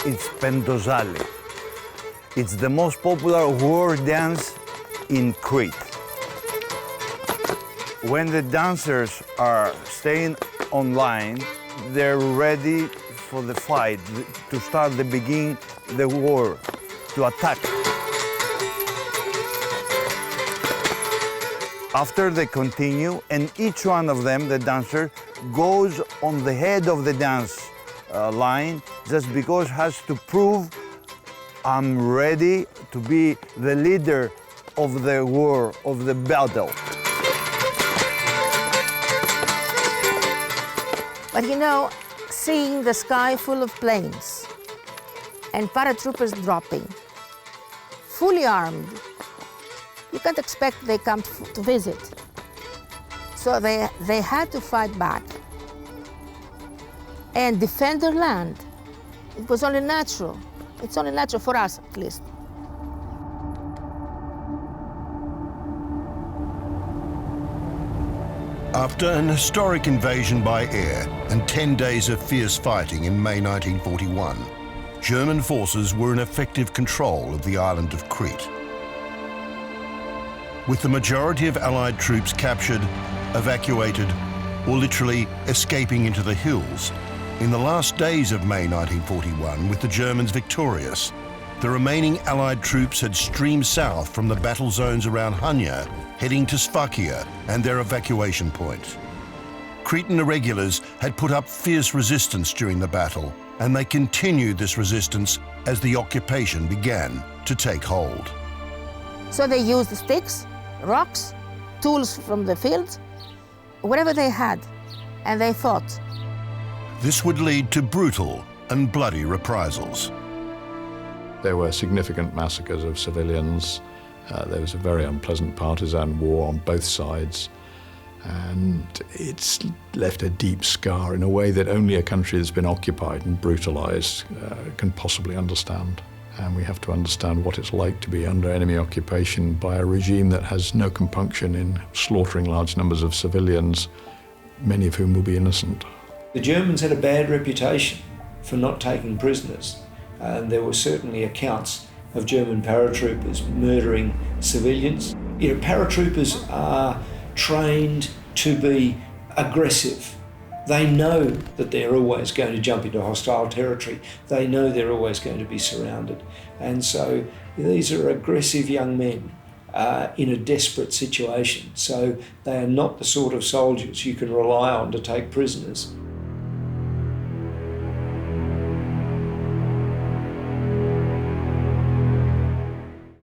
It's Pentozali. It's the most popular war dance in Crete. When the dancers are staying online, they're ready for the fight, to start the begin the war, to attack. After they continue, and each one of them, the dancer, goes on the head of the dance line just because has to prove I'm ready to be the leader of the war, of the battle. But you know, seeing the sky full of planes and paratroopers dropping, fully armed, you can't expect they come to visit. So they had to fight back and defend their land. It was only natural. It's only natural for us, at least. After an historic invasion by air and 10 days of fierce fighting in May 1941, German forces were in effective control of the island of Crete. With the majority of Allied troops captured, evacuated, or literally escaping into the hills, in the last days of May 1941, with the Germans victorious, the remaining Allied troops had streamed south from the battle zones around Hania, heading to Sfakia and their evacuation point. Cretan irregulars had put up fierce resistance during the battle, and they continued this resistance as the occupation began to take hold. So they used sticks, rocks, tools from the fields, whatever they had, and they fought. This would lead to brutal and bloody reprisals. There were significant massacres of civilians. There was a very unpleasant partisan war on both sides, and it's left a deep scar in a way that only a country that's been occupied and brutalized can possibly understand. And we have to understand what it's like to be under enemy occupation by a regime that has no compunction in slaughtering large numbers of civilians, many of whom will be innocent. The Germans had a bad reputation for not taking prisoners, and there were certainly accounts of German paratroopers murdering civilians. You know, paratroopers are trained to be aggressive. They know that they're always going to jump into hostile territory. They know they're always going to be surrounded. And so these are aggressive young men in a desperate situation. So they are not the sort of soldiers you can rely on to take prisoners.